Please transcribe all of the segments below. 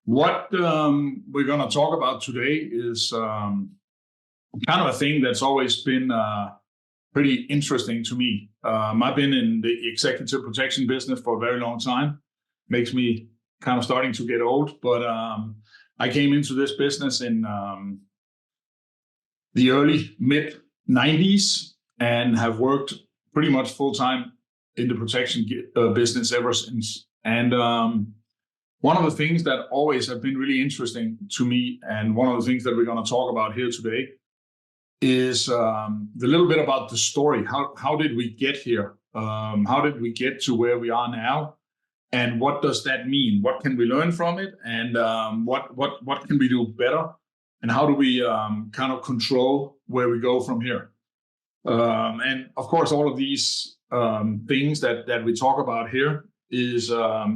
What we're going to talk about today is kind of a thing that's always been pretty interesting to me. I've been in the executive protection business for a very long time. Makes me kind of starting to get old, but I came into this business in the early mid 90s and have worked pretty much full time in the protection business ever since. And one of the things that always have been really interesting to me, and one of the things that we're going to talk about here today, is the little bit about the story. How did we get here? How did we get to where we are now? And what does that mean? What can we learn from it? And what can we do better? And how do we kind of control where we go from here? And of course, all of these things that we talk about here is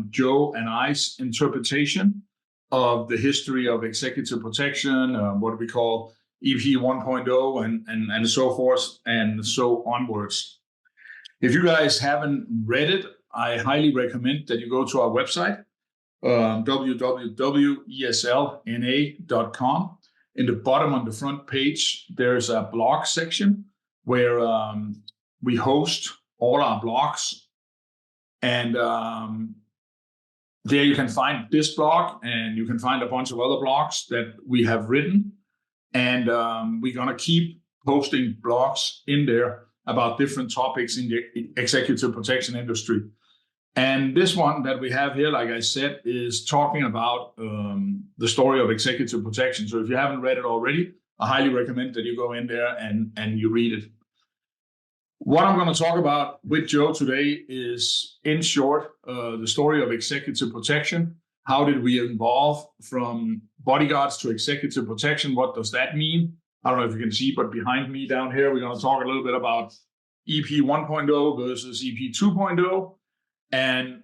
Joe and I's interpretation of the history of executive protection, what we call EP 1.0 and so forth and so onwards. If you guys haven't read it, I highly recommend that you go to our website, www.eslna.com. In the bottom on the front page, there's a blog section where we host all our blogs. And there you can find this blog, and you can find a bunch of other blogs that we have written. And we're going to keep posting blogs in there about different topics in the executive protection industry. And this one that we have here, like I said, is talking about the story of executive protection. So if you haven't read it already, I highly recommend that you go in there and you read it. What I'm going to talk about with Joe today is, in short, the story of executive protection. How did we evolve from bodyguards to executive protection? What does that mean? I don't know if you can see, but behind me down here, we're going to talk a little bit about EP 1.0 versus EP 2.0 and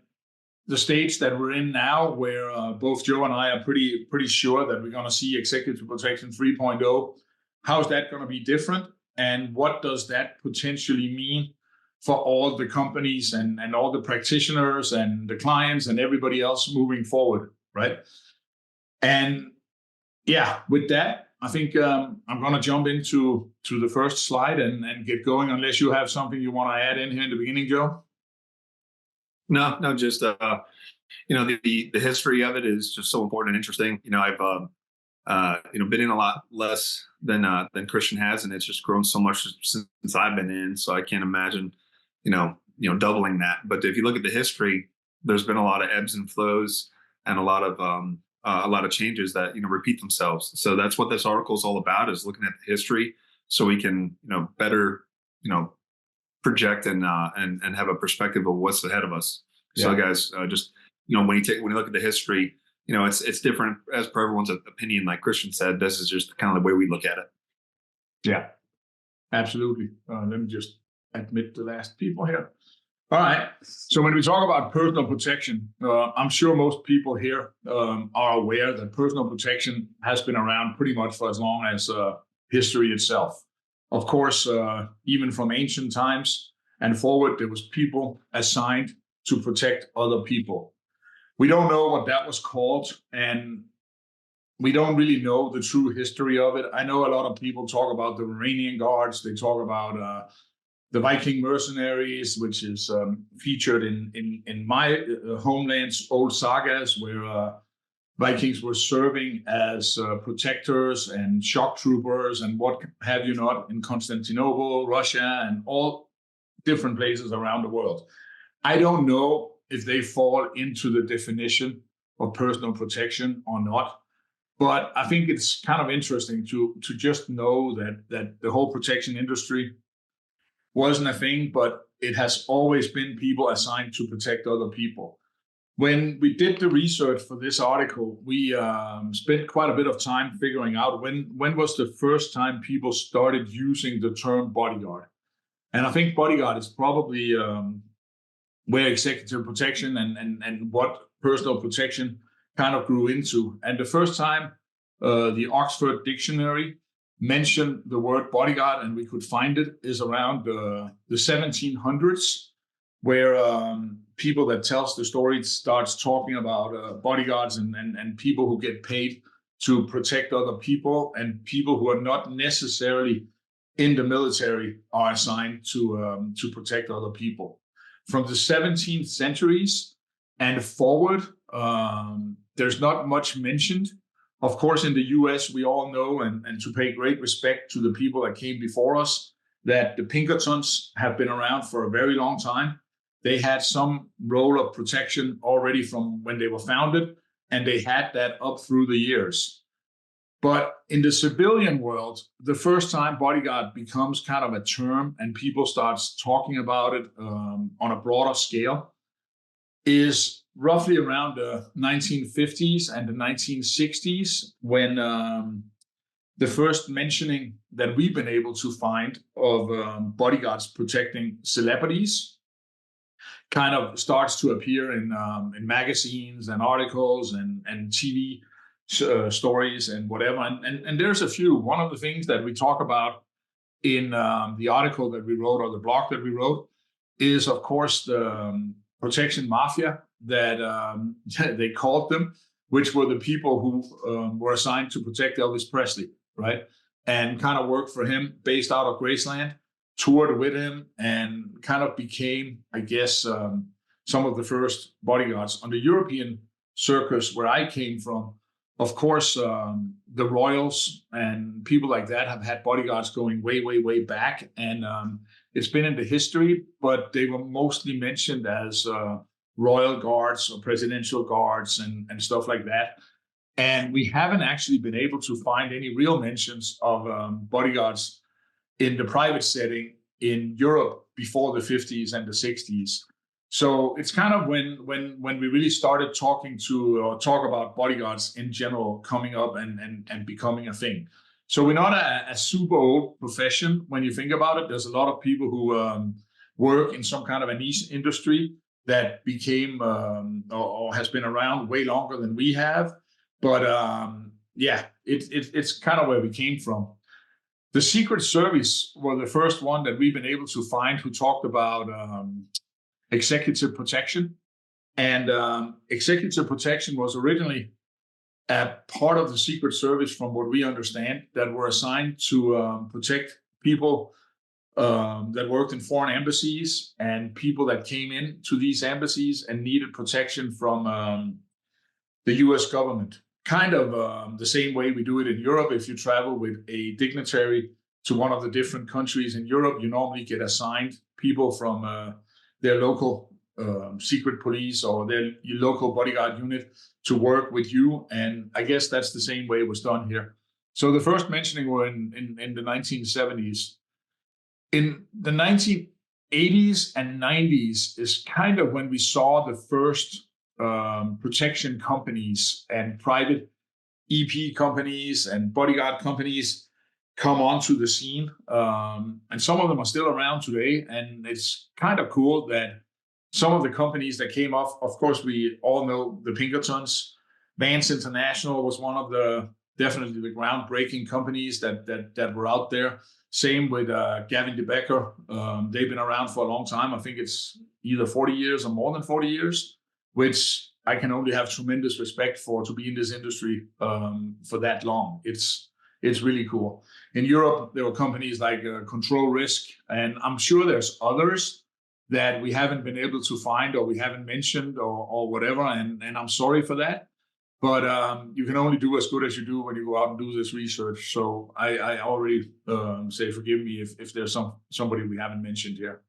the stage that we're in now, where both Joe and I are pretty sure that we're going to see executive protection 3.0. How's that going to be different? And what does that potentially mean for all the companies and all the practitioners and the clients and everybody else moving forward, right? And yeah, with that, I think I'm going to jump into the first slide and get going, unless you have something you want to add in here in the beginning, Joe. No, just the history of it is just so important and interesting. I've been in a lot less than Christian has, and it's just grown so much since I've been in. So I can't imagine, doubling that. But if you look at the history, there's been a lot of ebbs and flows and a lot of changes that repeat themselves. So that's what this article is all about: is looking at the history so we can better project and have a perspective of what's ahead of us. Yeah. So guys, just when you look at the history, it's different as per everyone's opinion. Like Christian said, this is just kind of the way we look at it. Yeah, absolutely. Let me just admit the last people here. All right. So when we talk about personal protection, I'm sure most people here are aware that personal protection has been around pretty much for as long as history itself. Of course, even from ancient times and forward, there was people assigned to protect other people. We don't know what that was called, and we don't really know the true history of it. I know a lot of people talk about the Romanian guards. They talk about the Viking mercenaries, which is featured in my homeland's old sagas, where Vikings were serving as protectors and shock troopers and what have you not in Constantinople, Russia, and all different places around the world. I don't know if they fall into the definition of personal protection or not, but I think it's kind of interesting to just know that the whole protection industry wasn't a thing, but it has always been people assigned to protect other people. When we did the research for this article, we spent quite a bit of time figuring out when was the first time people started using the term bodyguard. And I think bodyguard is probably where executive protection and what personal protection kind of grew into. And the first time the Oxford Dictionary mentioned the word bodyguard, and we could find it, is around the 1700s, where people that tells the story starts talking about bodyguards and people who get paid to protect other people, and people who are not necessarily in the military are assigned to protect other people. From the 17th centuries and forward, there's not much mentioned. Of course, in the US, we all know, and to pay great respect to the people that came before us, that the Pinkertons have been around for a very long time. They had some role of protection already from when they were founded, and they had that up through the years. But in the civilian world, the first time bodyguard becomes kind of a term and people start talking about it on a broader scale is roughly around the 1950s and the 1960s, when the first mentioning that we've been able to find of bodyguards protecting celebrities kind of starts to appear in magazines and articles and TV stories and whatever. And there's a few. One of the things that we talk about in the article that we wrote, or the blog that we wrote, is, of course, the protection mafia that they called them, which were the people who were assigned to protect Elvis Presley, right? And kind of worked for him based out of Graceland, toured with him, and kind of became, I guess, some of the first bodyguards. On the European circus where I came from, of course, the royals and people like that have had bodyguards going way, way, way back. And it's been in the history, but they were mostly mentioned as royal guards or presidential guards and stuff like that. And we haven't actually been able to find any real mentions of bodyguards in the private setting in Europe before the 50s and the 60s. So it's kind of when we really started talk about bodyguards in general coming up and becoming a thing. So we're not a super old profession when you think about it. There's a lot of people who work in some kind of a niche industry that became or has been around way longer than we have. But it's kind of where we came from. The Secret Service were the first one that we've been able to find who talked about executive protection. And executive protection was originally a part of the Secret Service, from what we understand, that were assigned to protect people that worked in foreign embassies and people that came in to these embassies and needed protection from the US government. Kind of the same way we do it in Europe. If you travel with a dignitary to one of the different countries in Europe, you normally get assigned people from their local secret police or your local bodyguard unit to work with you. And I guess that's the same way it was done here. So the first mentioning were in the 1970s. In the 1980s and 90s is kind of when we saw the first protection companies and private EP companies and bodyguard companies come onto the scene. And some of them are still around today. And it's kind of cool that some of the companies that came off, of course, we all know the Pinkertons. Vance International was one of definitely the groundbreaking companies that were out there. Same with Gavin DeBecker. They've been around for a long time. I think it's either 40 years or more than 40 years, which I can only have tremendous respect for, to be in this industry for that long. It's really cool. In Europe, there were companies like Control Risk, and I'm sure there's others that we haven't been able to find or we haven't mentioned or whatever, and I'm sorry for that. But you can only do as good as you do when you go out and do this research. So I already say forgive me if there's somebody we haven't mentioned here.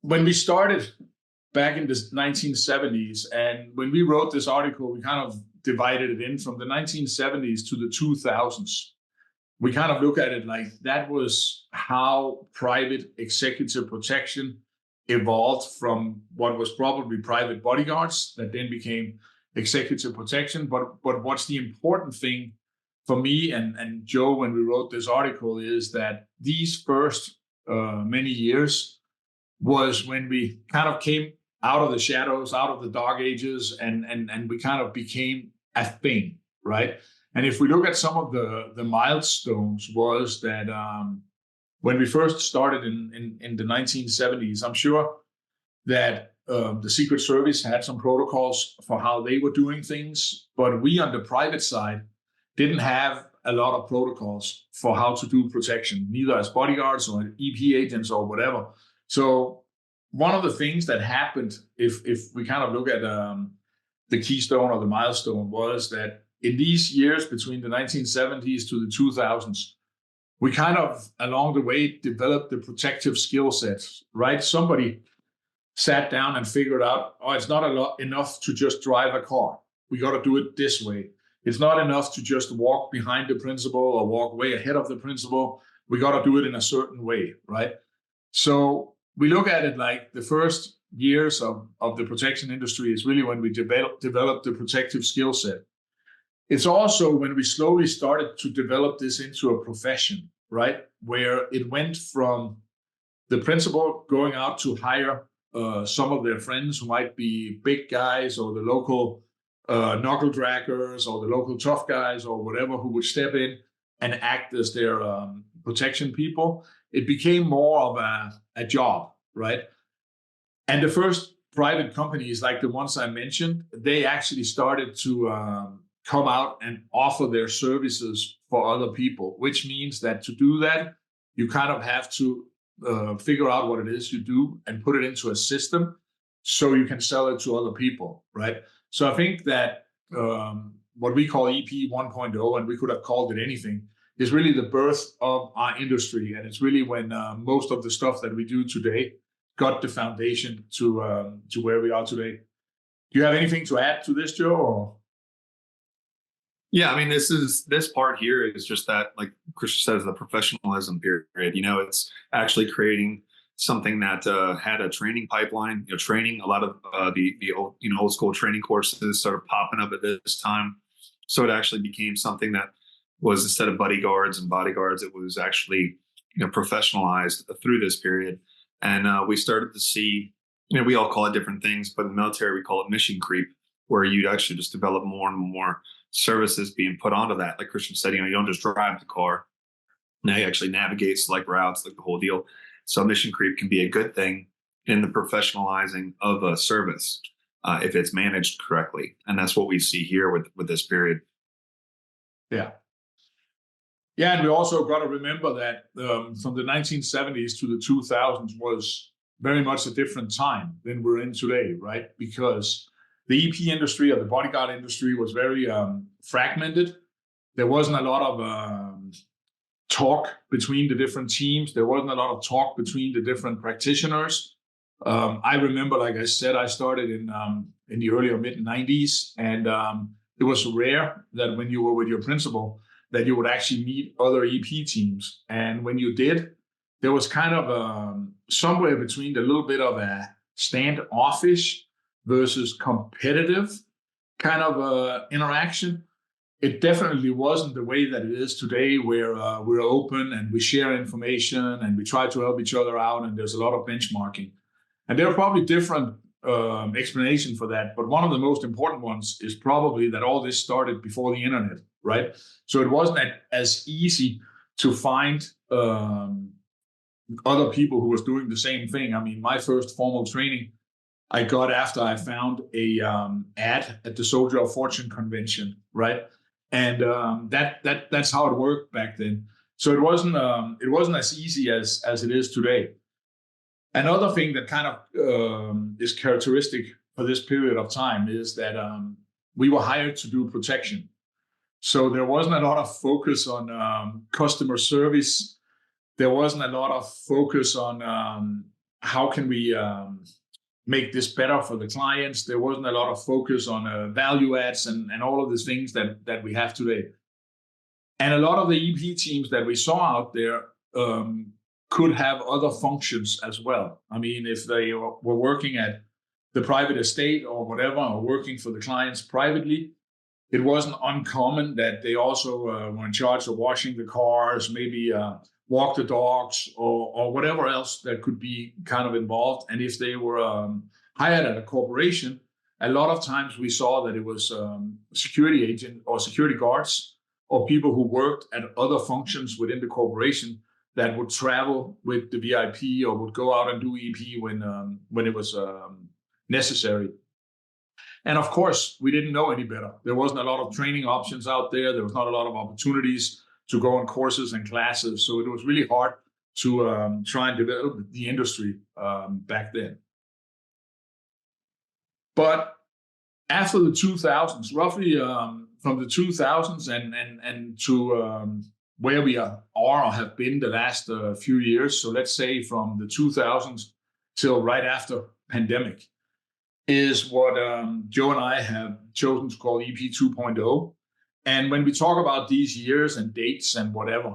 When we started back in the 1970s, and when we wrote this article, we kind of divided it in from the 1970s to the 2000s. We kind of look at it like that was how private executive protection evolved from what was probably private bodyguards that then became executive protection. But what's the important thing for me and Joe when we wrote this article is that these first many years was when we kind of came out of the shadows, out of the dark ages, and we kind of became a thing, right? And if we look at some of the milestones, was that when we first started in the 1970s, I'm sure that the Secret Service had some protocols for how they were doing things, but we on the private side didn't have a lot of protocols for how to do protection, neither as bodyguards or EP agents or whatever. So one of the things that happened, if we kind of look at the keystone or the milestone, was that in these years between the 1970s to the 2000s, we kind of along the way developed the protective skill sets, right? Somebody sat down and figured out, oh, it's not enough to just drive a car. We got to do it this way. It's not enough to just walk behind the principal or walk way ahead of the principal. We got to do it in a certain way, right? So we look at it like the first years of the protection industry is really when we developed the protective skill set. It's also when we slowly started to develop this into a profession, right? Where it went from the principal going out to hire some of their friends who might be big guys or the local knuckle draggers or the local tough guys or whatever who would step in and act as their protection people. It became more of a job, right? And the first private companies like the ones I mentioned, they actually started to come out and offer their services for other people, which means that to do that, you kind of have to figure out what it is you do and put it into a system so you can sell it to other people, right? So I think that what we call EP 1.0, and we could have called it anything, is really the birth of our industry. And it's really when most of the stuff that we do today got the foundation to where we are today. Do you have anything to add to this, Joe? Or? Yeah, I mean, this part here is just that, like Christian says, the professionalism period. It's actually creating something that had a training pipeline. Training, a lot of the old school training courses started popping up at this time. So it actually became something that was, instead of bodyguards and bodyguards, it was actually professionalized through this period. And we started to see, we all call it different things, but in the military we call it mission creep, where you'd actually just develop more and more services being put onto that. Like Christian said, you don't just drive the car. Now you actually navigate, select routes, like the whole deal. So mission creep can be a good thing in the professionalizing of a service if it's managed correctly. And that's what we see here with this period. Yeah. Yeah, and we also got to remember that from the 1970s to the 2000s was very much a different time than we're in today, right? Because the EP industry or the bodyguard industry was very fragmented. There wasn't a lot of talk between the different teams. There wasn't a lot of talk between the different practitioners. I remember, like I said, I started in the early or mid 90s, and it was rare that when you were with your principal that you would actually meet other EP teams. And when you did, there was kind of somewhere between a little bit of a standoffish versus competitive kind of interaction. It definitely wasn't the way that it is today, where we're open and we share information and we try to help each other out, and there's a lot of benchmarking. And there are probably different explanations for that, but one of the most important ones is probably that all this started before the internet, right? So it wasn't as easy to find other people who was doing the same thing. I mean, my first formal training I got after I found a ad at the Soldier of Fortune convention, right? And that's how it worked back then. So it wasn't as easy as it is today. Another thing that kind of is characteristic for this period of time is that we were hired to do protection. So there wasn't a lot of focus on customer service. There wasn't a lot of focus on how can we make this better for the clients. There wasn't a lot of focus on value adds and all of the things that we have today. And a lot of the EP teams that we saw out there could have other functions as well. I mean, if they were working at the private estate or whatever, or working for the clients privately, it wasn't uncommon that they also were in charge of washing the cars, maybe walk the dogs, or whatever else that could be kind of involved. And if they were hired at a corporation, a lot of times we saw that it was security agent or security guards or people who worked at other functions within the corporation that would travel with the VIP or would go out and do EP when it was necessary. And of course, we didn't know any better. There wasn't a lot of training options out there. There was not a lot of opportunities to go on courses and classes. So it was really hard to try and develop the industry back then. But after the 2000s, roughly from the 2000s and to where we are or have been the last few years, so let's say from the 2000s till right after pandemic, is what Joe and I have chosen to call EP 2.0. And when we talk about these years and dates and whatever,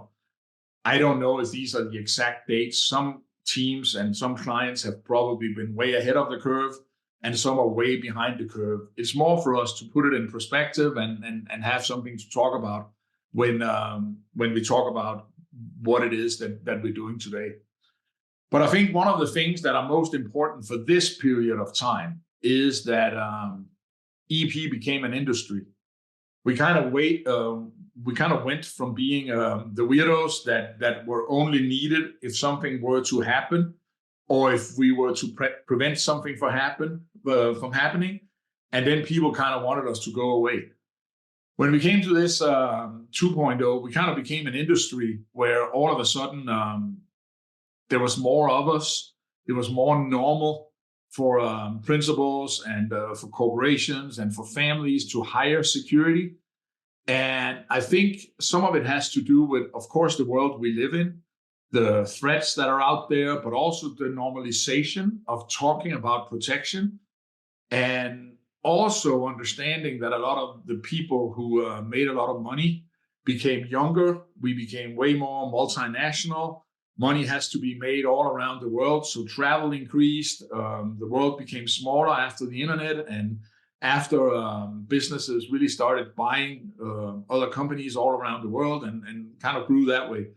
I don't know if these are the exact dates. Some teams and some clients have probably been way ahead of the curve, and some are way behind the curve. It's more for us to put it in perspective and have something to talk about when we talk about what it is that we're doing today. But I think one of the things that are most important for this period of time is that EP became an industry. We kind of went from being the weirdos that were only needed if something were to happen, or if we were to prevent something from happening, and then people kind of wanted us to go away. When we came to this 2.0, we kind of became an industry where all of a sudden there was more of us. It was more normal for principals and for corporations and for families to hire security. And I think some of it has to do with, of course, the world we live in, the threats that are out there, but also the normalization of talking about protection, and also understanding that a lot of the people who made a lot of money became younger. We became way more multinational. Money has to be made all around the world. So travel increased. The world became smaller after the internet, and after businesses really started buying other companies all around the world and kind of grew that way.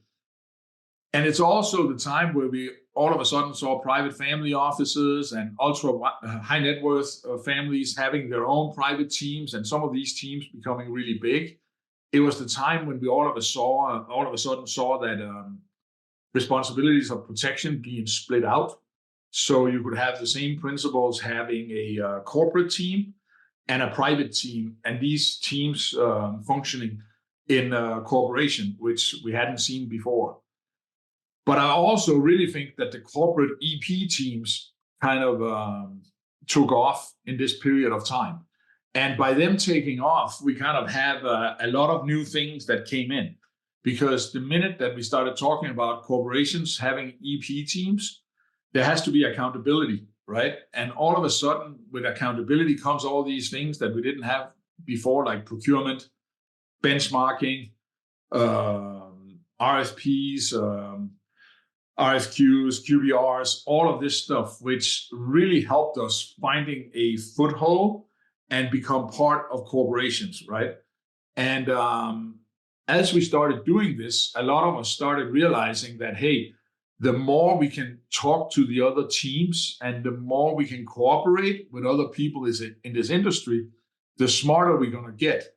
And it's also the time where we all of a sudden saw private family offices and ultra high net worth families having their own private teams, and some of these teams becoming really big. It was the time when we all of a sudden saw that responsibilities of protection being split out. So you could have the same principals having a corporate team and a private team, and these teams functioning in corporation, which we hadn't seen before. But I also really think that the corporate EP teams kind of took off in this period of time. And by them taking off, we kind of have a lot of new things that came in. Because the minute that we started talking about corporations having EP teams, there has to be accountability, right? And all of a sudden, with accountability comes all these things that we didn't have before, like procurement, benchmarking, RFPs, RFQs, QBRs, all of this stuff, which really helped us finding a foothold and become part of corporations, right? And as we started doing this, a lot of us started realizing that, hey, the more we can talk to the other teams and the more we can cooperate with other people in this industry, the smarter we're going to get.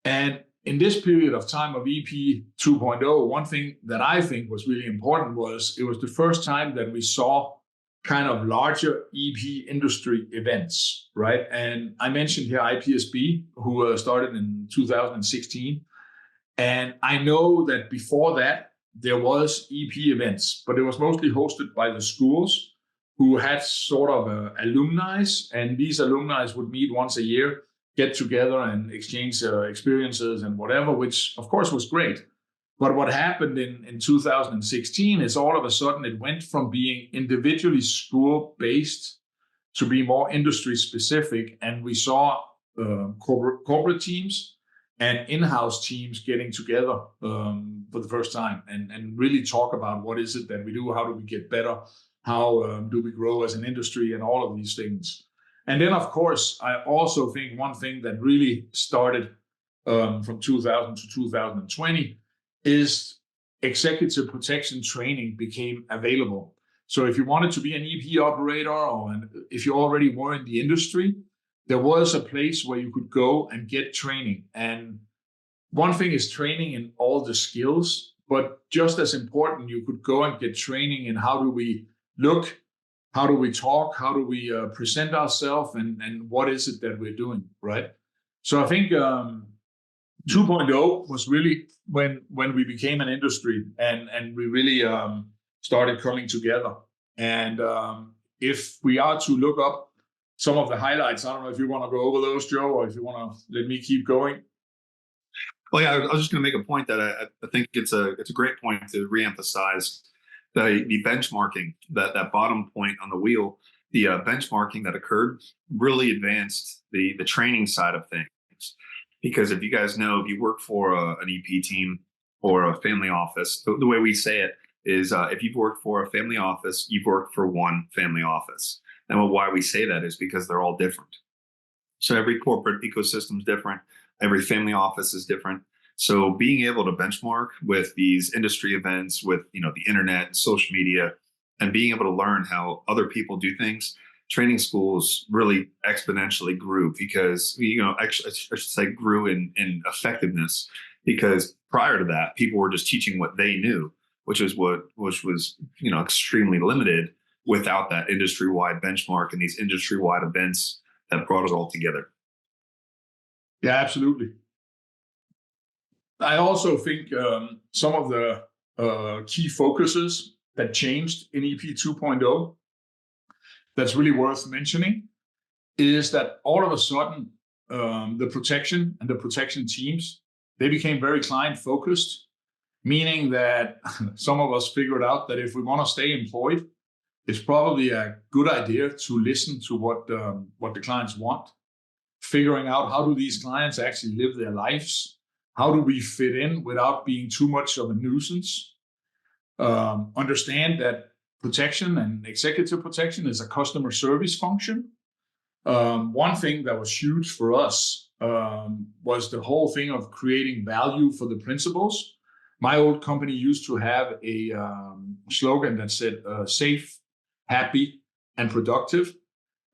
And in this period of time of EP 2.0, one thing that I think was really important was it was the first time that we saw kind of larger EP industry events, right? And I mentioned here IPSB, who started in 2016. And I know that before that, there was EP events, but it was mostly hosted by the schools who had sort of alumni, and these alumni would meet once a year, get together and exchange experiences and whatever, which of course was great. But what happened in 2016 is all of a sudden it went from being individually school-based to be more industry-specific, and we saw corporate teams and in-house teams getting together for the first time and really talk about what is it that we do, how do we get better, how do we grow as an industry, and all of these things. And then, of course, I also think one thing that really started from 2000 to 2020 is executive protection training became available. So if you wanted to be an EP operator, or if you already were in the industry, there was a place where you could go and get training. And one thing is training in all the skills, but just as important, you could go and get training in how do we look, how do we talk, how do we present ourselves, and what is it that we're doing, right? So I think 2.0 was really when we became an industry and we really started coming together. And if we are to look up some of the highlights, I don't know if you want to go over those, Joe, or if you want to let me keep going. Well, yeah, I was just going to make a point that I think it's a great point to reemphasize the benchmarking, that bottom point on the wheel, the benchmarking that occurred really advanced the training side of things. Because if you guys know, if you work for an EP team or a family office, the way we say it is if you've worked for a family office, you've worked for one family office. And why we say that is because they're all different. So every corporate ecosystem is different. Every family office is different. So being able to benchmark with these industry events, with the internet and social media, and being able to learn how other people do things, training schools really exponentially grew because, actually, I should say grew in effectiveness, because prior to that, people were just teaching what they knew, which was extremely limited without that industry-wide benchmark and these industry-wide events that brought it all together. Yeah, absolutely. I also think some of the key focuses that changed in EP 2.0 that's really worth mentioning is that all of a sudden the protection and the protection teams, they became very client focused, meaning that some of us figured out that if we want to stay employed, it's probably a good idea to listen to what the clients want, figuring out how do these clients actually live their lives, how do we fit in without being too much of a nuisance, understand that protection and executive protection is a customer service function. One thing that was huge for us was the whole thing of creating value for the principals. My old company used to have a slogan that said safe, happy, and productive.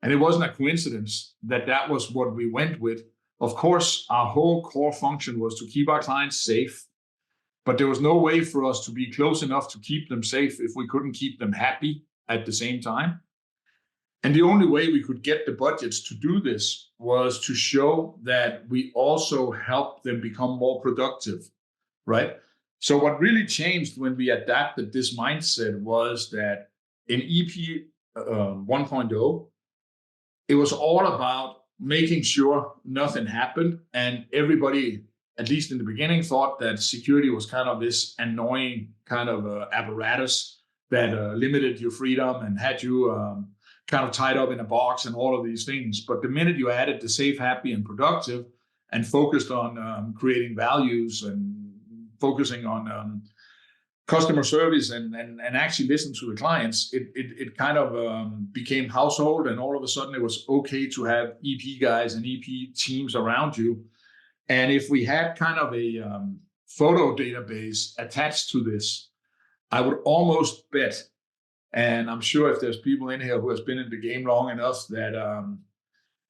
And it wasn't a coincidence that that was what we went with. Of course, our whole core function was to keep our clients safe, but there was no way for us to be close enough to keep them safe if we couldn't keep them happy at the same time. And the only way we could get the budgets to do this was to show that we also help them become more productive, right? So what really changed when we adapted this mindset was that in EP 1.0, it was all about making sure nothing happened, and everybody, at least in the beginning, thought that security was kind of this annoying kind of apparatus that limited your freedom and had you kind of tied up in a box and all of these things. But the minute you added the safe, happy, and productive and focused on creating values and focusing on customer service and actually listen to the clients, it kind of became household, and all of a sudden it was okay to have EP guys and EP teams around you. And if we had kind of a photo database attached to this, I would almost bet, and I'm sure if there's people in here who has been in the game long enough, that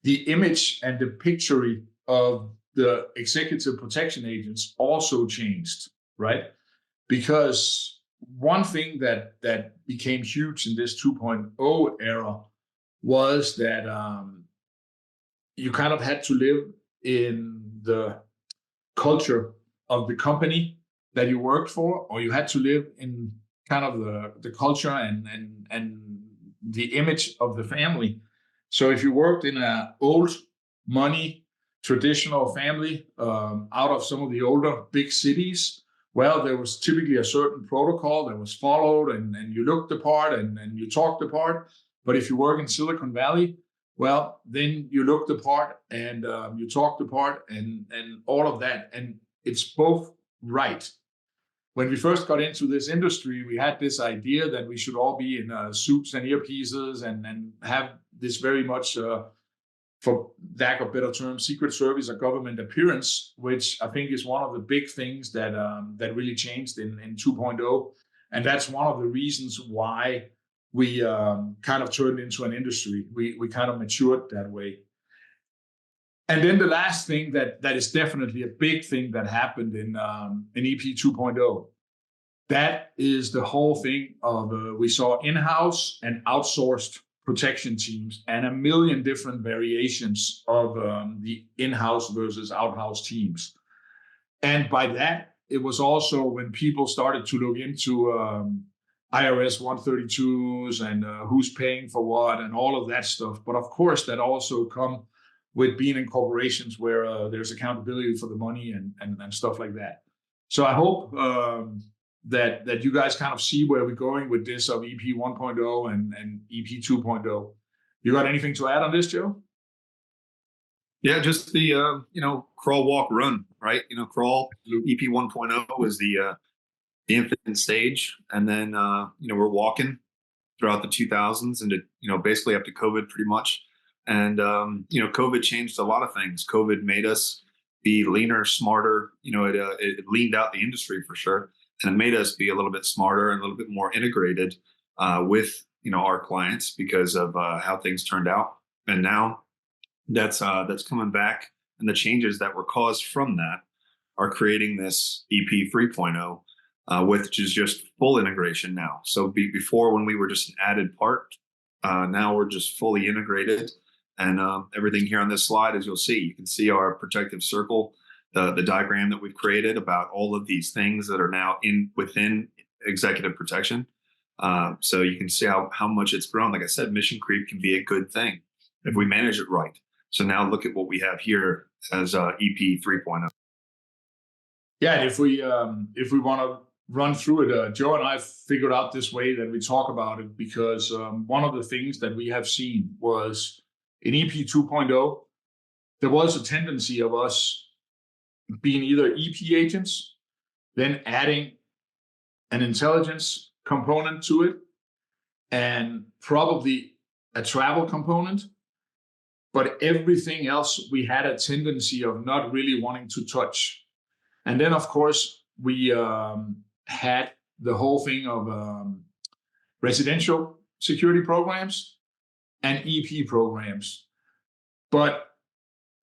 the image and the picture of the executive protection agents also changed, right? Because one thing that became huge in this 2.0 era was that you kind of had to live in the culture of the company that you worked for, or you had to live in kind of the culture and the image of the family. So if you worked in an old money traditional family out of some of the older big cities, well, there was typically a certain protocol that was followed, and you looked the part and you talked the part. But if you work in Silicon Valley, well, then you look the part and you talk the part and all of that. And it's both right. When we first got into this industry, we had this idea that we should all be in suits and earpieces and have this very much, for lack of better term, Secret Service or government appearance, which I think is one of the big things that really changed in 2.0. And that's one of the reasons why we kind of turned into an industry. We kind of matured that way. And then the last thing that is definitely a big thing that happened in EP 2.0 that is the whole thing of we saw in-house and outsourced protection teams and a million different variations of the in-house versus out-house teams. And by that, it was also when people started to look into IRS 132s and who's paying for what and all of that stuff. But of course, that also come with being in corporations where there's accountability for the money and stuff like that. So I hope that you guys kind of see where we're going with this of EP 1.0 and EP 2.0. You got anything to add on this, Joe? Yeah, just the crawl, walk, run, right? Crawl EP 1.0 is the infant stage, and then we're walking throughout the 2000s into basically up to COVID pretty much. And COVID changed a lot of things. COVID made us be leaner, smarter. It leaned out the industry for sure, and it made us be a little bit smarter and a little bit more integrated with our clients because of how things turned out. And now that's coming back, and the changes that were caused from that are creating this EP 3.0, which is just full integration now. So before, when we were just an added part, now we're just fully integrated. And everything here on this slide, as you'll see, you can see our protective circle, the diagram that we've created about all of these things that are now within executive protection. So you can see how much it's grown. Like I said, mission creep can be a good thing if we manage it right. So now look at what we have here as EP 3.0. Yeah, and if we want to run through it, Joe and I figured out this way that we talk about it because one of the things that we have seen was in EP 2.0, there was a tendency of us being either EP agents, then adding an intelligence component to it, and probably a travel component. But everything else, we had a tendency of not really wanting to touch. And then, of course, we had the whole thing of residential security programs and EP programs. But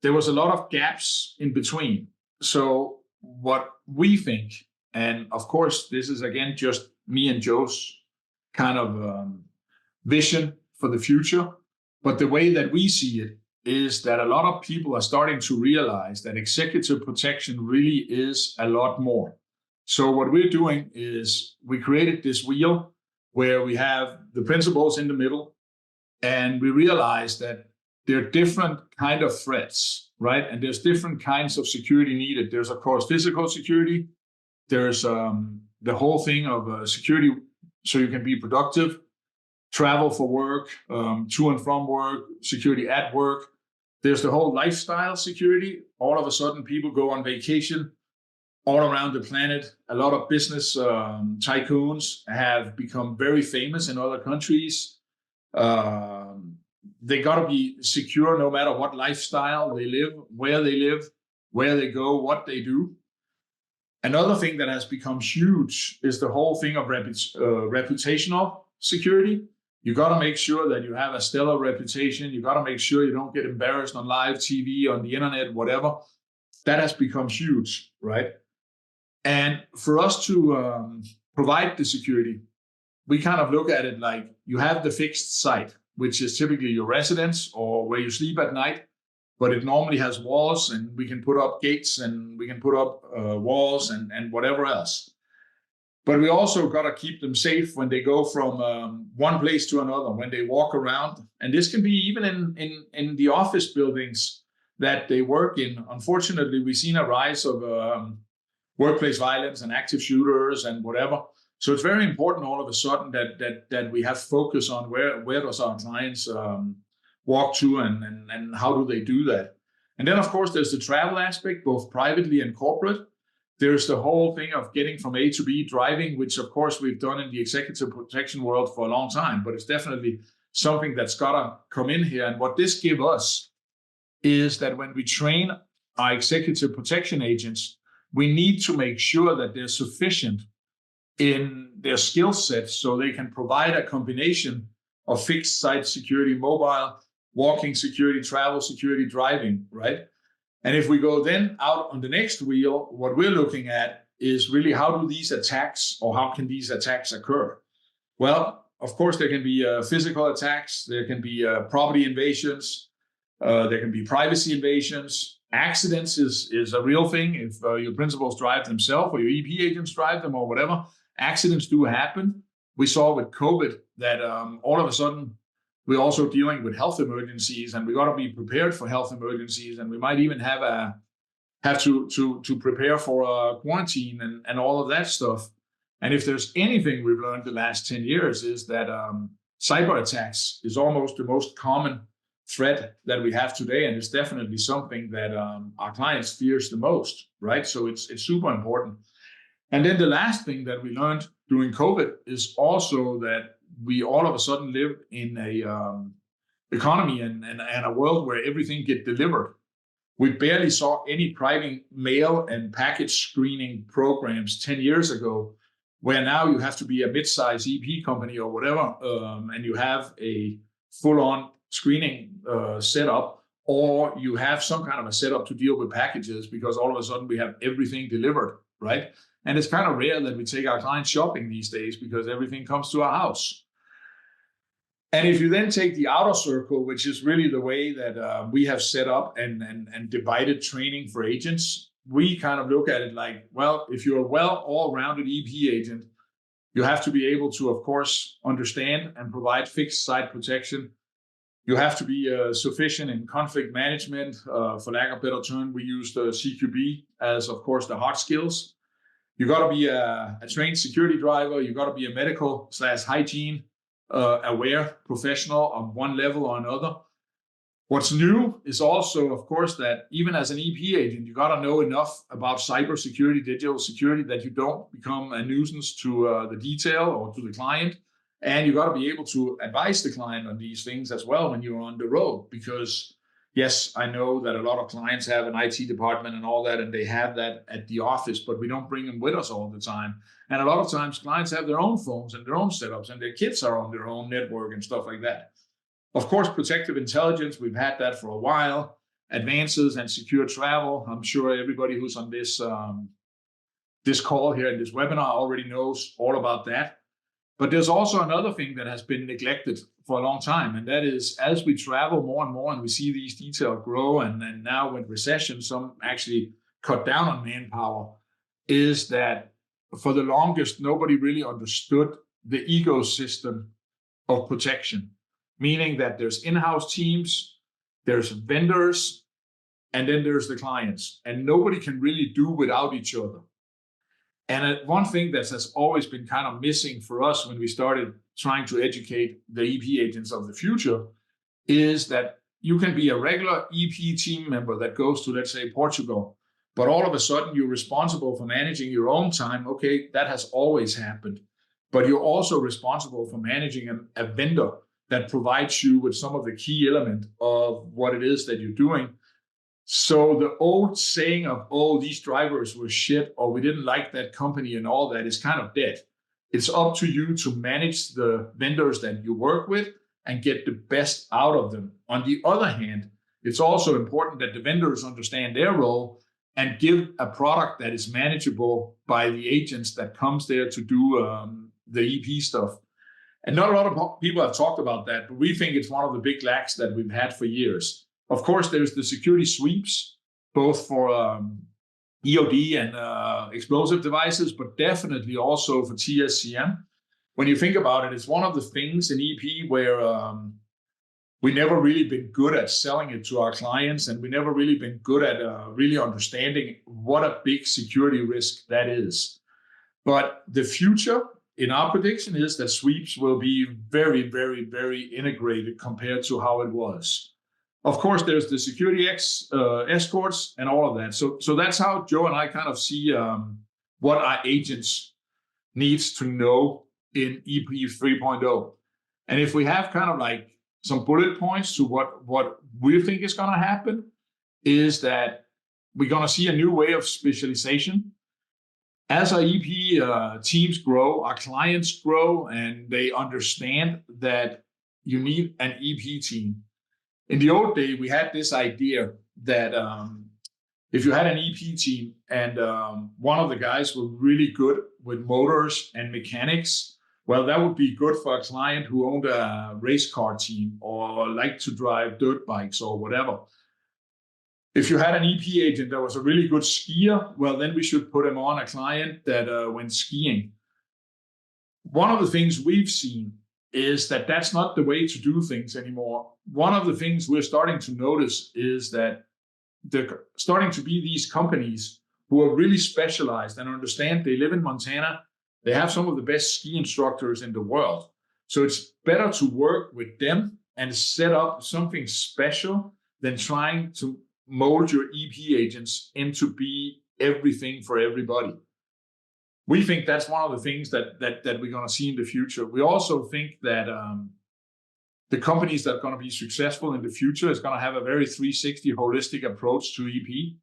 there was a lot of gaps in between. So what we think, and of course, this is again just me and Joe's kind of vision for the future, but the way that we see it is that a lot of people are starting to realize that executive protection really is a lot more. So what we're doing is we created this wheel where we have the principles in the middle, and we realize that there are different kind of threats, right? And there's different kinds of security needed. There's, of course, physical security. There's the whole thing of security so you can be productive, travel for work, to and from work, security at work. There's the whole lifestyle security. All of a sudden, people go on vacation all around the planet. A lot of business tycoons have become very famous in other countries. They got to be secure no matter what lifestyle they live, where they go, what they do. Another thing that has become huge is the whole thing of reputational security. You got to make sure that you have a stellar reputation. You got to make sure you don't get embarrassed on live TV, on the internet, whatever. That has become huge, right? And for us to provide the security, we kind of look at it like you have the fixed site, which is typically your residence or where you sleep at night, but it normally has walls, and we can put up gates, and we can put up walls and whatever else. But we also got to keep them safe when they go from one place to another, when they walk around. And this can be even in the office buildings that they work in. Unfortunately, we've seen a rise of workplace violence and active shooters and whatever. So it's very important all of a sudden that we have focus on where does our clients walk to and how do they do that. And then, of course, there's the travel aspect, both privately and corporate. There's the whole thing of getting from A to B, driving, which, of course, we've done in the executive protection world for a long time, but it's definitely something that's got to come in here. And what this gives us is that when we train our executive protection agents, we need to make sure that they're sufficient in their skill sets so they can provide a combination of fixed site security, mobile, walking security, travel security, driving, right? And if we go then out on the next wheel, what we're looking at is really how do these attacks, or how can these attacks occur? Well, of course, there can be physical attacks, there can be property invasions, there can be privacy invasions. Accidents is a real thing. If your principals drive themselves or your EP agents drive them or whatever, accidents do happen. We saw with COVID that all of a sudden we're also dealing with health emergencies, and we got to be prepared for health emergencies, and we might even have to prepare for quarantine and all of that stuff. And if there's anything we've learned the last 10 years is that cyber attacks is almost the most common threat that we have today, and it's definitely something that our clients fears the most, right? So it's super important. And then the last thing that we learned during COVID is also that we all of a sudden live in a economy and a world where everything gets delivered. We barely saw any private mail and package screening programs 10 years ago, where now you have to be a mid-size EP company or whatever, and you have a full-on screening setup, or you have some kind of a setup to deal with packages, because all of a sudden we have everything delivered, right? And it's kind of rare that we take our clients shopping these days because everything comes to our house. And if you then take the outer circle, which is really the way that we have set up and divided training for agents, we kind of look at it like, well, if you're a all-rounded EP agent, you have to be able to, of course, understand and provide fixed site protection. You have to be sufficient in conflict management. For lack of a better term, we use the CQB as, of course, the hard skills. You got to be a trained security driver. You got to be a medical/hygiene aware professional on one level or another. What's new is also, of course, that even as an EP agent, you got to know enough about cybersecurity, digital security, that you don't become a nuisance to the detail or to the client. And you got to be able to advise the client on these things as well when you're on the road, because yes, I know that a lot of clients have an IT department and all that, and they have that at the office, but we don't bring them with us all the time. And a lot of times clients have their own phones and their own setups, and their kids are on their own network and stuff like that. Of course, protective intelligence, we've had that for a while. Advances and secure travel. I'm sure everybody who's on this call here in this webinar already knows all about that. But there's also another thing that has been neglected for a long time, and that is, as we travel more and more and we see these details grow, and now with recession, some actually cut down on manpower, is that for the longest, nobody really understood the ecosystem of protection, meaning that there's in-house teams, there's vendors, and then there's the clients, and nobody can really do without each other. And one thing that has always been kind of missing for us when we started trying to educate the EP agents of the future is that you can be a regular EP team member that goes to, let's say, Portugal, but all of a sudden you're responsible for managing your own time. Okay, that has always happened. But you're also responsible for managing a vendor that provides you with some of the key element of what it is that you're doing. So the old saying of, oh, these drivers were shit, or we didn't like that company and all that, is kind of dead. It's up to you to manage the vendors that you work with and get the best out of them. On the other hand, it's also important that the vendors understand their role and give a product that is manageable by the agents that comes there to do the EP stuff. And not a lot of people have talked about that, but we think it's one of the big lacks that we've had for years. Of course, there's the security sweeps, both for EOD and explosive devices, but definitely also for TSCM. When you think about it, it's one of the things in EP where we never really been good at selling it to our clients, and we never really been good at really understanding what a big security risk that is. But the future, in our prediction, is that sweeps will be very, very, very integrated compared to how it was. Of course, there's the security escorts and all of that. So that's how Joe and I kind of see what our agents needs to know in EP 3.0. And if we have kind of like some bullet points to what we think is going to happen, is that we're going to see a new way of specialization. As our EP teams grow, our clients grow, and they understand that you need an EP team. In the old day, we had this idea that if you had an EP team and one of the guys were really good with motors and mechanics, well, that would be good for a client who owned a race car team or liked to drive dirt bikes or whatever. If you had an EP agent that was a really good skier, well, then we should put him on a client that went skiing. One of the things we've seen is that that's not the way to do things anymore. One of the things we're starting to notice is that there starting to be these companies who are really specialized and understand they live in Montana. They have some of the best ski instructors in the world. So it's better to work with them and set up something special than trying to mold your EP agents into be everything for everybody. We think that's one of the things that we're going to see in the future. We also think that the companies that are going to be successful in the future is going to have a very 360 holistic approach to EP.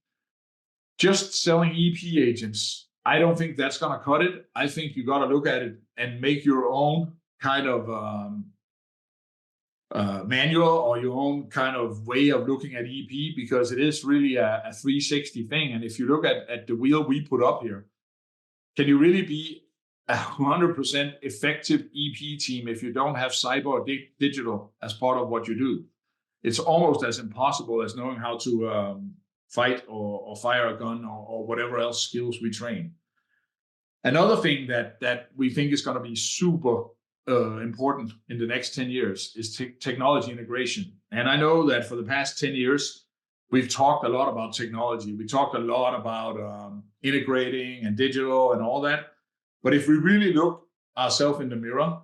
Just selling EP agents, I don't think that's going to cut it. I think you got to look at it and make your own kind of manual or your own kind of way of looking at EP, because it is really a 360 thing. And if you look at the wheel we put up here, can you really be a 100% effective EP team if you don't have cyber or digital as part of what you do? It's almost as impossible as knowing how to fight or fire a gun or whatever else skills we train. Another thing that we think is going to be super important in the next 10 years is technology integration. And I know that for the past 10 years, we've talked a lot about technology. We talked a lot about integrating and digital and all that. But if we really look ourselves in the mirror,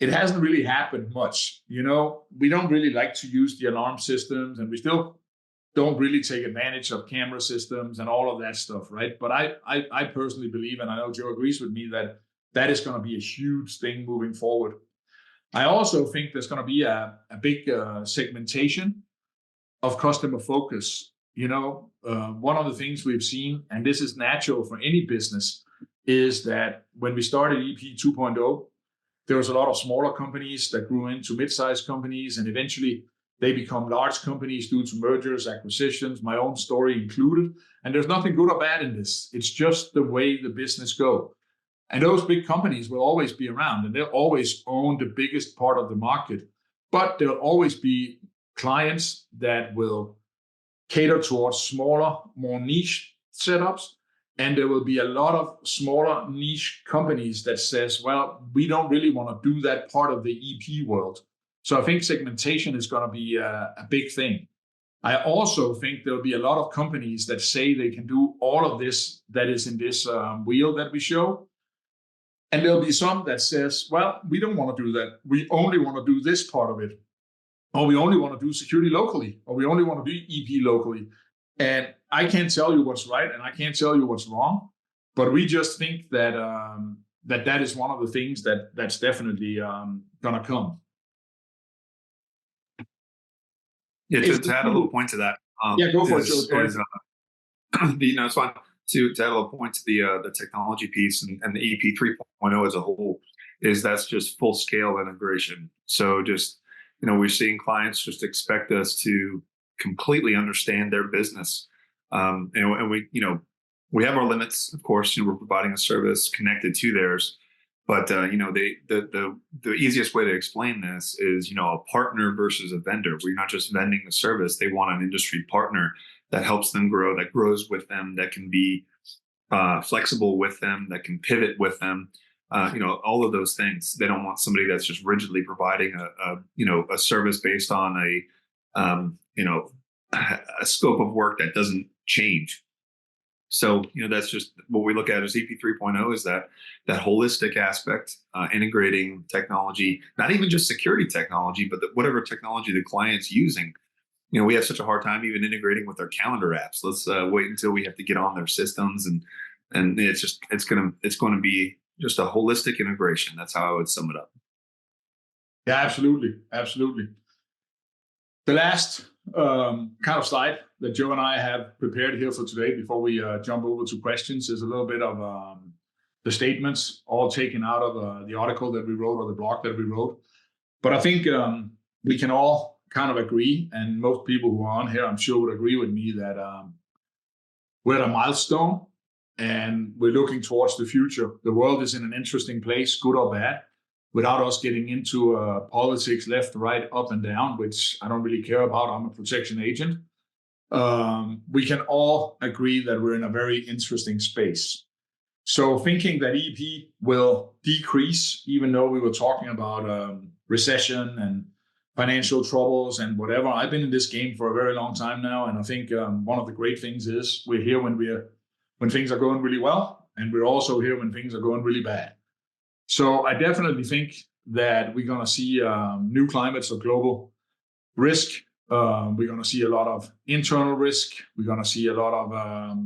it hasn't really happened much. You know, we don't really like to use the alarm systems, and we still don't really take advantage of camera systems and all of that stuff, right? But I personally believe, and I know Joe agrees with me, that is going to be a huge thing moving forward. I also think there's going to be a big segmentation of customer focus. You know, one of the things we've seen, and this is natural for any business, is that when we started EP 2.0, there was a lot of smaller companies that grew into mid-sized companies, and eventually they become large companies due to mergers, acquisitions, my own story included. And there's nothing good or bad in this. It's just the way the business go. And those big companies will always be around, and they'll always own the biggest part of the market. But there'll always be clients that will cater towards smaller, more niche setups. And there will be a lot of smaller niche companies that says, well, we don't really want to do that part of the EP world. So I think segmentation is going to be a big thing. I also think there'll be a lot of companies that say they can do all of this that is in this wheel that we show. And there'll be some that says, well, we don't want to do that. We only want to do this part of it. Or we only want to do security locally. Or we only want to do EP locally. And I can't tell you what's right and I can't tell you what's wrong. But we just think that that is one of the things that's definitely going to come. Yeah, to add a little point to that. Yeah, go for it, Joe. It's fine. To add a little point to the technology piece and the EP 3.0 as a whole, is that's just full scale integration. So just, you know, we're seeing clients just expect us to completely understand their business. And we, you know, we have our limits, of course. You know, we're providing a service connected to theirs. But you know, the easiest way to explain this is, you know, a partner versus a vendor. Where you're not just vending the service; they want an industry partner that helps them grow, that grows with them, that can be flexible with them, that can pivot with them. You know, all of those things. They don't want somebody that's just rigidly providing a service based on a scope of work that doesn't change. So, you know, that's just what we look at as EP 3.0 is that holistic aspect, integrating technology, not even just security technology, but whatever technology the client's using. You know, we have such a hard time even integrating with their calendar apps. Let's wait until we have to get on their systems, and it's going to be just a holistic integration. That's how I would sum it up. Yeah, absolutely. The last kind of slide that Joe and I have prepared here for today before we jump over to questions is a little bit of the statements all taken out of the article that we wrote or the blog that we wrote. But I think we can all kind of agree, and most people who are on here, I'm sure, would agree with me that we're at a milestone, and we're looking towards the future. The world is in an interesting place, good or bad, without us getting into politics left, right, up, and down, which I don't really care about. I'm a protection agent. We can all agree that we're in a very interesting space. So thinking that EP will decrease, even though we were talking about recession and financial troubles and whatever. I've been in this game for a very long time now, and I think one of the great things is we're here when things are going really well, and we're also here when things are going really bad. So I definitely think that we're going to see new climates of global risk. We're going to see a lot of internal risk. We're going to see a lot of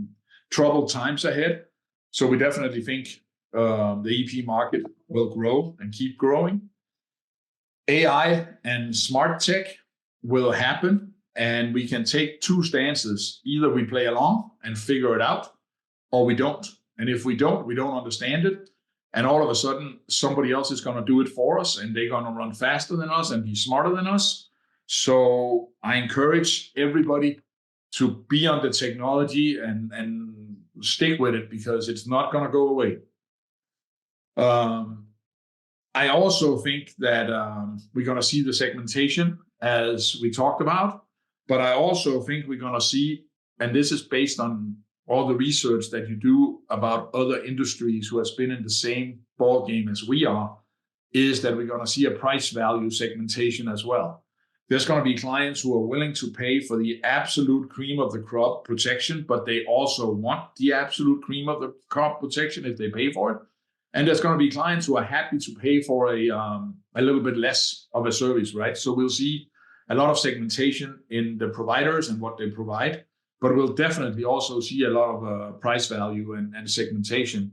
troubled times ahead. So we definitely think the EP market will grow and keep growing. AI and smart tech will happen, and we can take two stances. Either we play along and figure it out, or we don't. And if we don't understand it. And all of a sudden, somebody else is going to do it for us, and they're going to run faster than us and be smarter than us. So I encourage everybody to be on the technology and stick with it, because it's not going to go away. I also think that we're going to see the segmentation as we talked about, but I also think we're going to see, and this is based on all the research that you do about other industries who has been in the same ball game as we are, is that we're going to see a price value segmentation as well. There's going to be clients who are willing to pay for the absolute cream of the crop protection, but they also want the absolute cream of the crop protection if they pay for it. And there's going to be clients who are happy to pay for a little bit less of a service, right? So we'll see a lot of segmentation in the providers and what they provide, but we'll definitely also see a lot of price value and segmentation.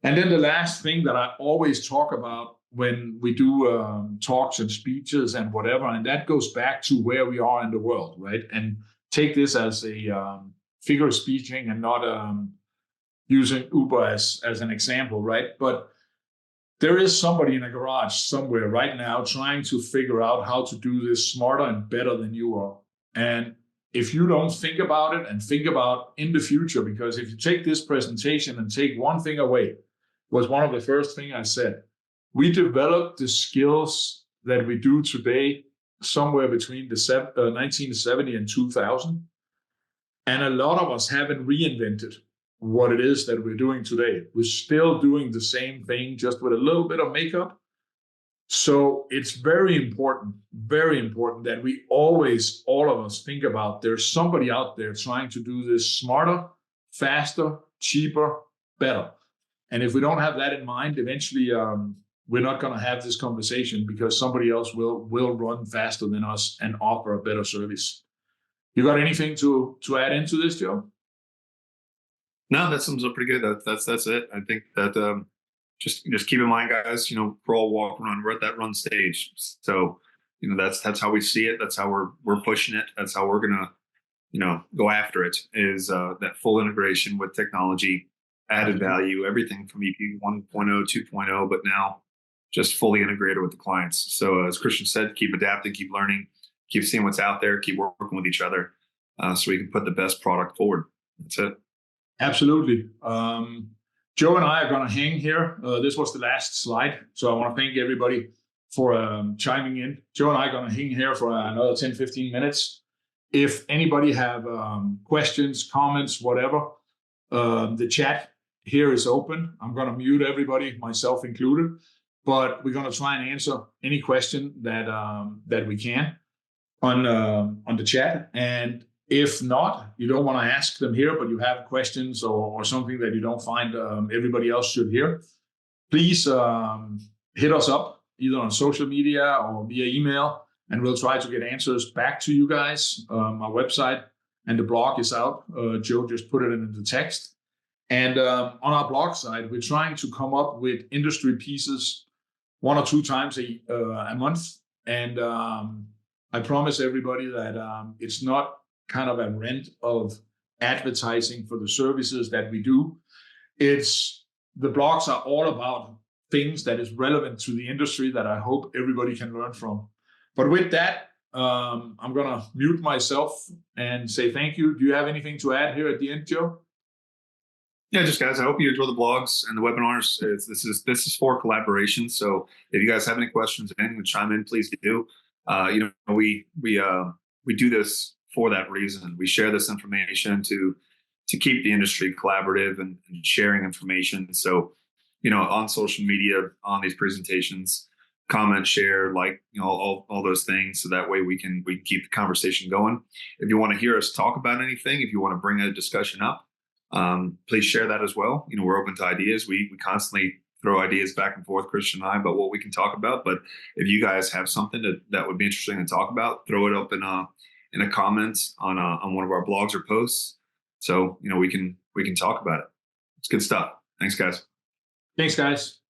And then the last thing that I always talk about when we do talks and speeches and whatever, and that goes back to where we are in the world, right? And take this as a figure of speaking and not using Uber as an example, right? But there is somebody in a garage somewhere right now trying to figure out how to do this smarter and better than you are. And if you don't think about it and think about in the future, because if you take this presentation and take one thing away, was one of the first things I said. We developed the skills that we do today somewhere between the 1970 and 2000. And a lot of us haven't reinvented what it is that we're doing today. We're still doing the same thing, just with a little bit of makeup. So it's very important that we always, all of us, think about there's somebody out there trying to do this smarter, faster, cheaper, better. And if we don't have that in mind, eventually we're not going to have this conversation, because somebody else will run faster than us and offer a better service. You got anything to add into this, Joe? No, that sums up pretty good. That's it. I think that just keep in mind, guys. Crawl, walk, run. We're at that run stage, so that's how we see it. That's how we're pushing it. That's how we're gonna go after it. Is that full integration with technology, added value, everything from EP 1.0, 2.0, but now just fully integrated with the clients. So as Christian said, keep adapting, keep learning, keep seeing what's out there, keep working with each other, so we can put the best product forward. That's it. Absolutely. Joe and I are going to hang here. This was the last slide. So I want to thank everybody for chiming in. Joe and I are going to hang here for another 10, 15 minutes. If anybody have questions, comments, whatever, the chat here is open. I'm going to mute everybody, myself included, but we're going to try and answer any question that we can on the chat. And if not, you don't want to ask them here, but you have questions or something that you don't find everybody else should hear, please hit us up either on social media or via email, and we'll try to get answers back to you guys. Our website and the blog is out. Joe just put it in the text. And on our blog side, we're trying to come up with industry pieces 1 or 2 times a month. And I promise everybody that it's not kind of a rent of advertising for the services that we do. The blogs are all about things that is relevant to the industry that I hope everybody can learn from. But with that, I'm gonna mute myself and say thank you. Do you have anything to add here at the end, Joe? Yeah, just guys, I hope you enjoy the blogs and the webinars. This is for collaboration. So if you guys have any questions, anything to chime in, please do. We do this for that reason. We share this information to keep the industry collaborative and sharing information. So, on social media, on these presentations, comment, share, like, all those things. So that way we can keep the conversation going. If you want to hear us talk about anything, if you want to bring a discussion up, please share that as well. We're open to ideas. We constantly throw ideas back and forth, Christian and I, about what we can talk about. But if you guys have something that would be interesting to talk about, throw it up in a comments on one of our blogs or posts. So we can talk about it. It's good stuff. Thanks, guys. Thanks, guys.